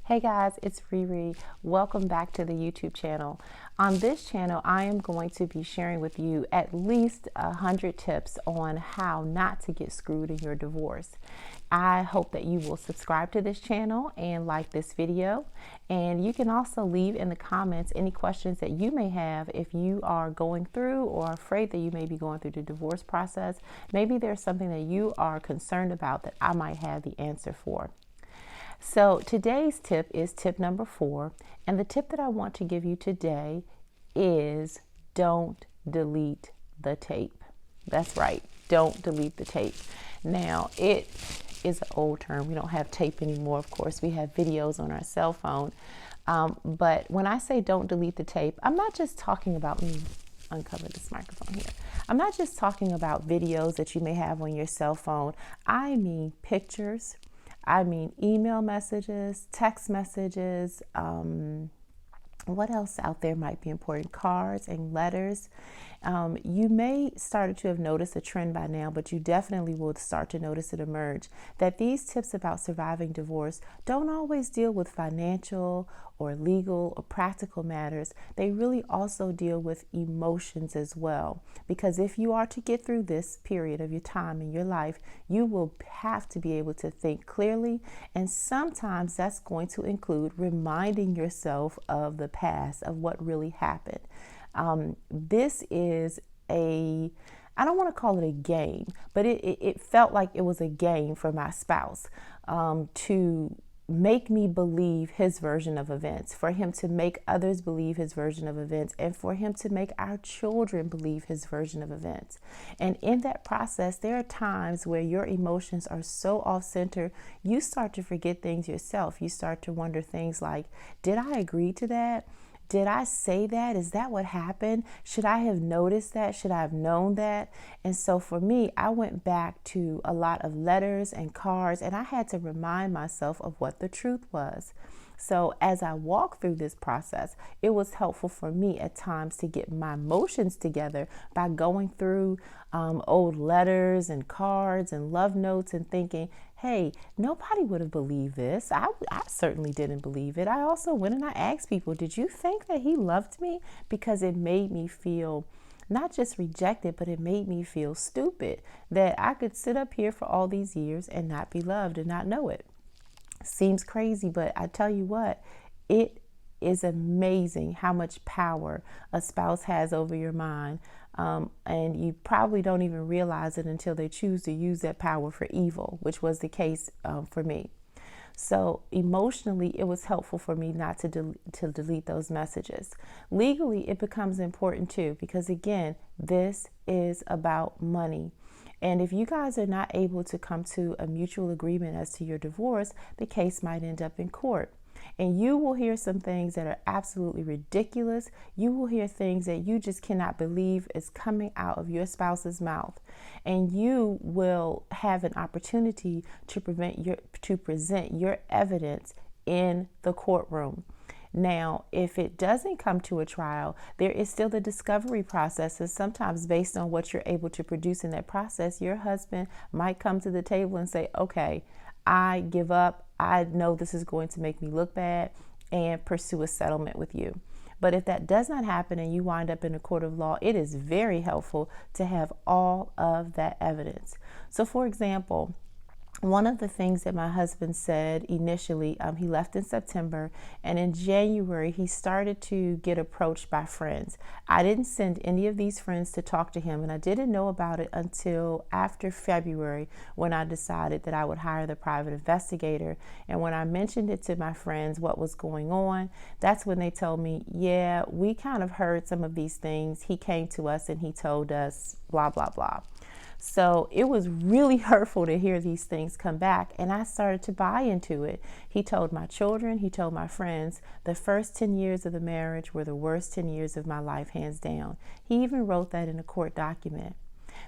Hey guys, it's Riri. Welcome back to the YouTube channel. On this channel, I am going to be sharing with you at least 100 tips on how not to get screwed in your divorce. I hope that you will subscribe to this channel and like this video. And you can also leave in the comments any questions that you may have if you are going through or afraid that you may be going through the divorce process. Maybe there's something that you are concerned about that I might have the answer for. So today's tip is tip number 4, and the tip that I want to give you today is don't delete the tape. That's right, don't delete the tape. Now, it is an old term. We don't have tape anymore, of course. We have videos on our cell phone. But when I say don't delete the tape, I'm not just talking about uncover this microphone here. I'm not just talking about videos that you may have on your cell phone. I mean pictures. I mean email messages, text messages, what else out there might be important? Cards and letters. You may start to have noticed a trend by now, but you definitely will start to notice it emerge, that these tips about surviving divorce don't always deal with financial or legal or practical matters. They really also deal with emotions as well. Because if you are to get through this period of your time in your life, you will have to be able to think clearly. And sometimes that's going to include reminding yourself of the past, of what really happened. This is I don't want to call it a game, but it felt like it was a game for my spouse to make me believe his version of events, for him to make others believe his version of events, and for him to make our children believe his version of events. And in that process, there are times where your emotions are so off center, you start to forget things yourself. You start to wonder things like, did I agree to that? Did I say that? Is that what happened? Should I have noticed that? Should I have known that? And so for me, I went back to a lot of letters and cards, and I had to remind myself of what the truth was. So as I walked through this process, it was helpful for me at times to get my emotions together by going through old letters and cards and love notes and thinking, hey, nobody would have believed this. I certainly didn't believe it. I also went and I asked people, did you think that he loved me? Because it made me feel not just rejected, but it made me feel stupid that I could sit up here for all these years and not be loved and not know it. Seems crazy, but I tell you what, it is amazing how much power a spouse has over your mind. And you probably don't even realize it until they choose to use that power for evil, which was the case for me. So emotionally, it was helpful for me not to delete those messages. Legally, it becomes important too, because again, this is about money. And if you guys are not able to come to a mutual agreement as to your divorce, the case might end up in court. And you will hear some things that are absolutely ridiculous. You will hear things that you just cannot believe is coming out of your spouse's mouth. And you will have an opportunity to present your evidence in the courtroom. Now, if it doesn't come to a trial, there is still the discovery process. And sometimes based on what you're able to produce in that process, your husband might come to the table and say, okay, I give up. I know this is going to make me look bad, and pursue a settlement with you. But if that does not happen and you wind up in a court of law, it is very helpful to have all of that evidence. So for example, one of the things that my husband said initially, he left in September, and in January, he started to get approached by friends. I didn't send any of these friends to talk to him, and I didn't know about it until after February, when I decided that I would hire the private investigator. And when I mentioned it to my friends what was going on, that's when they told me, yeah, we kind of heard some of these things. He came to us and he told us blah, blah, blah. So it was really hurtful to hear these things come back, and I started to buy into it. He told my children, he told my friends, the first 10 years of the marriage were the worst 10 years of my life, hands down. He even wrote that in a court document.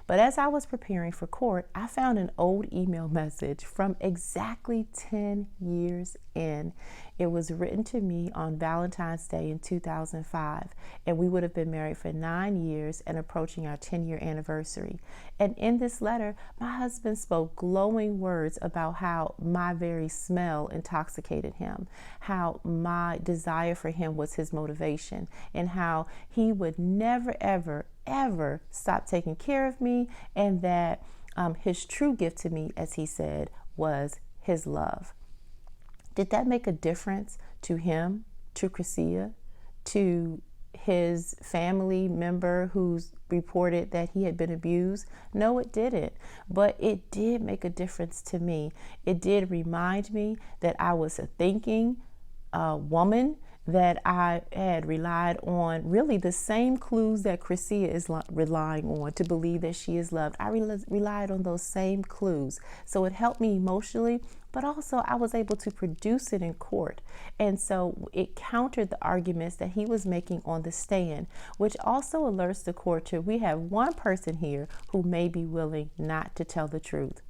But as I was preparing for court, I found an old email message from exactly 10 years in. It was written to me on Valentine's Day in 2005, and we would have been married for 9 years and approaching our 10-year anniversary. And in this letter, my husband spoke glowing words about how my very smell intoxicated him, how my desire for him was his motivation, and how he would never, ever, ever stop taking care of me, and that his true gift to me, as he said, was his love. Did that make a difference to him, to Crescia, to his family member who's reported that he had been abused? No, it didn't. But it did make a difference to me. It did remind me that I was a thinking woman, that I had relied on really the same clues that Crescia is relying on to believe that she is loved. I relied on those same clues. So it helped me emotionally, but also I was able to produce it in court. And so it countered the arguments that he was making on the stand, which also alerts the court to we have one person here who may be willing not to tell the truth.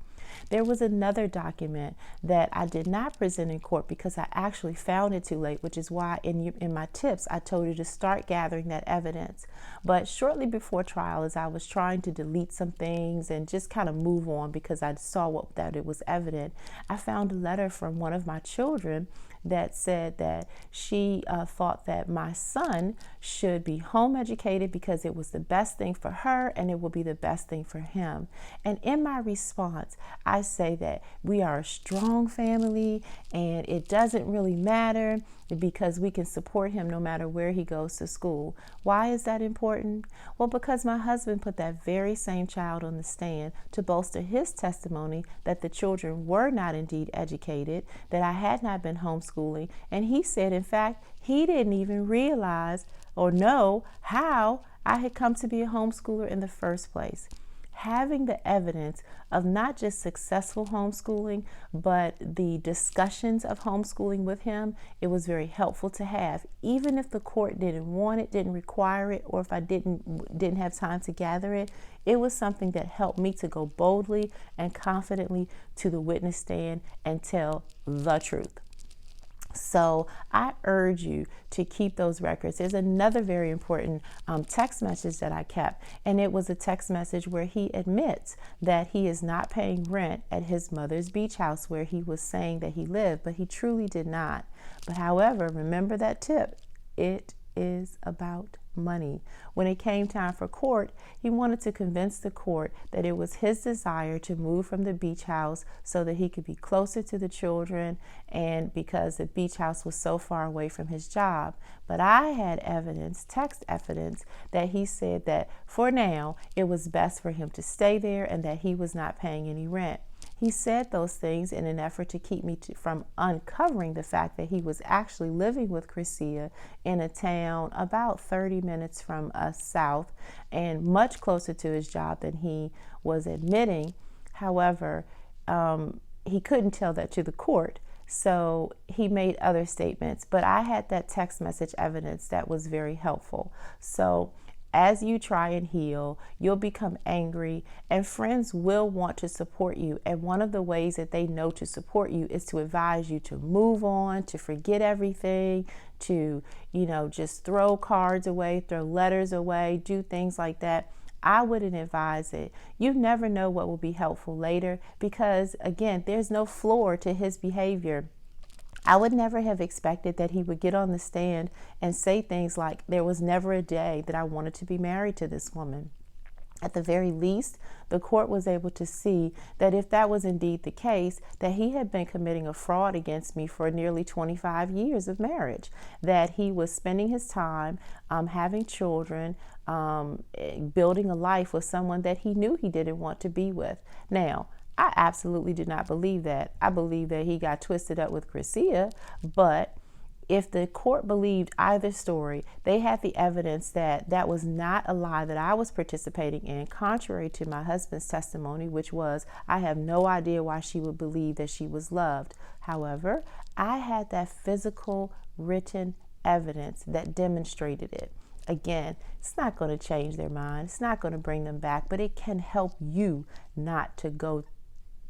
There was another document that I did not present in court because I actually found it too late, which is why in my tips I told you to start gathering that evidence. But shortly before trial, as I was trying to delete some things and just kind of move on because I saw that it was evident, I found a letter from one of my children that said that she thought that my son should be home educated because it was the best thing for her and it will be the best thing for him. And in my response, I say that we are a strong family and it doesn't really matter because we can support him no matter where he goes to school. Why is that important? Well, because my husband put that very same child on the stand to bolster his testimony that the children were not indeed educated, that I had not been homeschooling, and he said, in fact, he didn't even realize or know how I had come to be a homeschooler in the first place. Having the evidence of not just successful homeschooling, but the discussions of homeschooling with him, it was very helpful to have. Even if the court didn't want it, didn't require it, or if I didn't have time to gather it, it was something that helped me to go boldly and confidently to the witness stand and tell the truth. So I urge you to keep those records. There's another very important text message that I kept, and it was a text message where he admits that he is not paying rent at his mother's beach house where he was saying that he lived, but he truly did not. But however, remember that tip, it is about money. When it came time for court, he wanted to convince the court that it was his desire to move from the beach house so that he could be closer to the children, and because the beach house was so far away from his job. But I had evidence, text evidence, that he said that for now it was best for him to stay there and that he was not paying any rent. He said those things in an effort to keep me from uncovering the fact that he was actually living with Crescia in a town about 30 minutes from us south and much closer to his job than he was admitting. However, he couldn't tell that to the court, so he made other statements. But I had that text message evidence that was very helpful. So as you try and heal, you'll become angry, and friends will want to support you. And one of the ways that they know to support you is to advise you to move on, to forget everything, to, just throw cards away, throw letters away, do things like that. I wouldn't advise it. You never know what will be helpful later because, again, there's no floor to his behavior. I would never have expected that he would get on the stand and say things like, there was never a day that I wanted to be married to this woman. At the very least, the court was able to see that if that was indeed the case, that he had been committing a fraud against me for nearly 25 years of marriage, that he was spending his time having children, building a life with someone that he knew he didn't want to be with. Now, I absolutely did not believe that. I believe that he got twisted up with Crescia, but if the court believed either story, they had the evidence that that was not a lie that I was participating in, contrary to my husband's testimony, which was, I have no idea why she would believe that she was loved. However, I had that physical written evidence that demonstrated it. Again, it's not going to change their mind. It's not going to bring them back, but it can help you not to go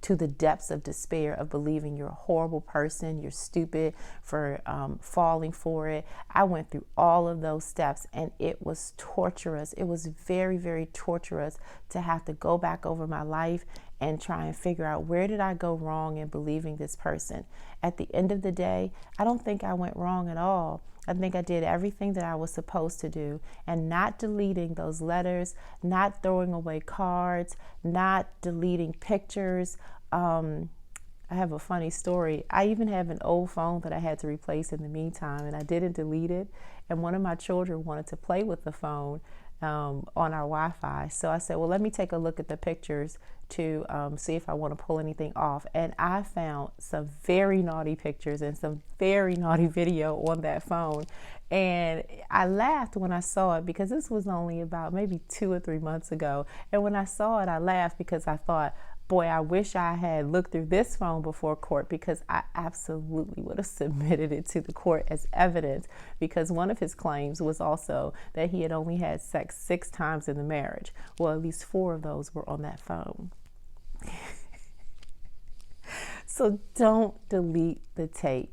to the depths of despair of believing you're a horrible person, you're stupid for falling for it. I went through all of those steps, and it was torturous. It was very, very torturous to have to go back over my life and try and figure out, where did I go wrong in believing this person? At the end of the day, I don't think I went wrong at all. I think I did everything that I was supposed to do, and not deleting those letters, not throwing away cards, not deleting pictures. I have a funny story. I even have an old phone that I had to replace in the meantime, and I didn't delete it. And one of my children wanted to play with the phone on our Wi-Fi. So I said, well, let me take a look at the pictures to see if I want to pull anything off. And I found some very naughty pictures and some very naughty video on that phone. And I laughed when I saw it, because this was only about maybe 2 or 3 months ago. And when I saw it, I laughed because I thought, boy, I wish I had looked through this phone before court, because I absolutely would have submitted it to the court as evidence, because one of his claims was also that he had only had sex 6 times in the marriage. Well, at least 4 of those were on that phone. So don't delete the tape.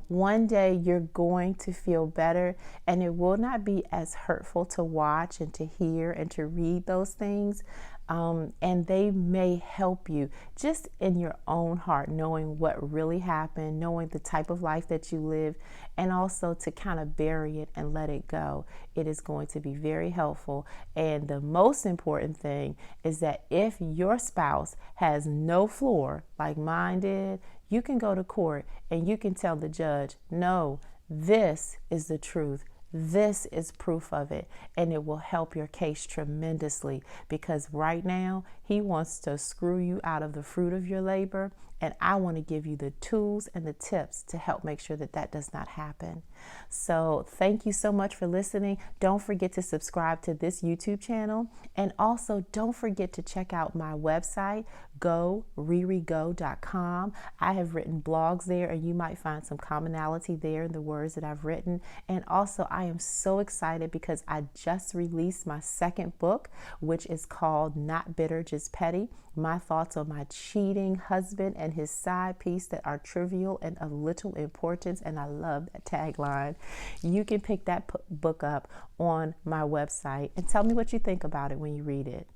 One day you're going to feel better, and it will not be as hurtful to watch and to hear and to read those things. And they may help you just in your own heart, knowing what really happened, knowing the type of life that you live, and also to kind of bury it and let it go. It is going to be very helpful. And the most important thing is that if your spouse has no floor like mine did, you can go to court and you can tell the judge, no, this is the truth. This is proof of it, and it will help your case tremendously, because right now he wants to screw you out of the fruit of your labor, and I want to give you the tools and the tips to help make sure that that does not happen. So thank you so much for listening. Don't forget to subscribe to this YouTube channel, and also don't forget to check out my website, GoRiriGo.com. I have written blogs there, and you might find some commonality there in the words that I've written. And also, I am so excited because I just released my second book, which is called Not Bitter, Just Petty: My Thoughts on My Cheating Husband and His Side Piece That Are Trivial and of Little Importance. And I love that tagline. You can pick that book up on my website and tell me what you think about it when you read it.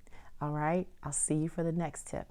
All right, I'll see you for the next tip.